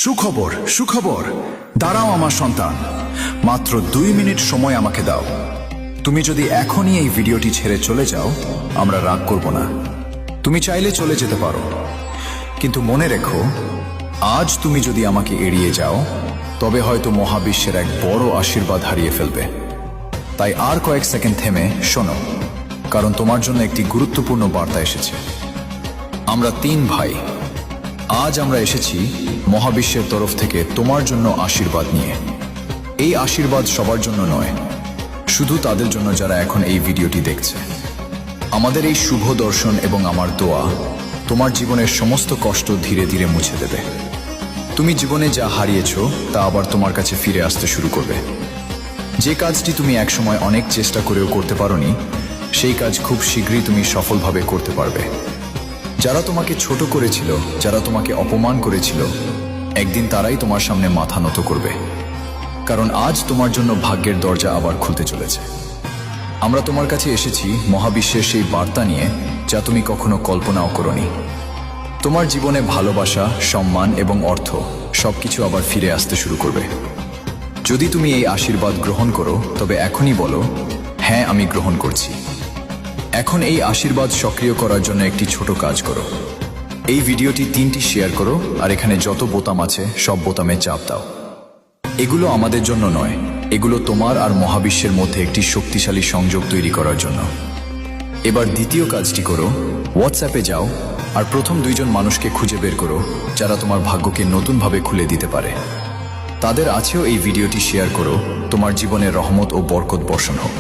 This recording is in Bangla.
সুখবর সুখবর, দাঁড়াও আমার সন্তান, মাত্র 2 মিনিট সময় আমাকে দাও। তুমি যদি এখনই এই ভিডিওটি ছেড়ে চলে যাও, আমরা রাগ করব না। তুমি চাইলে চলে যেতে পারো, কিন্তু মনে রেখো, আজ তুমি যদি আমাকে এড়িয়ে যাও, তবে হয়তো মহাবিশ্বের এক বড় আশীর্বাদ হারিয়ে ফেলবে। তাই আর কয়েক সেকেন্ড থেমে শোনো, কারণ তোমার জন্য একটি গুরুত্বপূর্ণ বার্তা এসেছে। আমরা 3 ভাই, আজ আমরা এসেছি মহাবিশ্বের তরফ থেকে তোমার জন্য আশীর্বাদ নিয়ে। এই আশীর্বাদ সবার জন্য নয়, শুধু তাদের জন্য যারা এখন এই ভিডিওটি দেখছে। আমাদের এই শুভ দর্শন এবং আমার দোয়া তোমার জীবনের সমস্ত কষ্ট ধীরে ধীরে মুছে দেবে। তুমি জীবনে যা হারিয়েছো তা আবার তোমার কাছে ফিরে আসতে শুরু করবে। যে কাজটি তুমি একসময় অনেক চেষ্টা করেও করতে পারোনি, সেই কাজ খুব শীঘ্রই তুমি সফলভাবে করতে পারবে। যারা তোমাকে ছোট করেছিল, যারা তোমাকে অপমান করেছিল, একদিন তারাই তোমার সামনে মাথা নত করবে, কারণ আজ তোমার জন্য ভাগ্যের দরজা আবার খুলতে চলেছে। আমরা তোমার কাছে এসেছি মহাবিশ্বের সেই বার্তা নিয়ে, যা তুমি কখনো কল্পনাও করোনি। তোমার জীবনে ভালোবাসা, সম্মান এবং অর্থ সবকিছু আবার ফিরে আসতে শুরু করবে। যদি তুমি এই আশীর্বাদ গ্রহণ করো, তবে এখনই বলো, হ্যাঁ আমি গ্রহণ করছি। এখন এই আশীর্বাদ সক্রিয় করার জন্য একটি ছোট কাজ করো। এই ভিডিওটি 3টি শেয়ার করো, আর এখানে যত বোতাম আছে সব বোতামে চাপ দাও। এগুলো আমাদের জন্য নয়, এগুলো তোমার আর মহাবিশ্বের মধ্যে একটি শক্তিশালী সংযোগ তৈরি করার জন্য। এবার দ্বিতীয় কাজটি করো, হোয়াটসঅ্যাপে যাও আর প্রথম 2 জন মানুষকে খুঁজে বের করো, যারা তোমার ভাগ্যকে নতুনভাবে খুলে দিতে পারে। তাদের আছেও এই ভিডিওটি শেয়ার করো। তোমার জীবনে রহমত ও বরকত বর্ষণ হোক।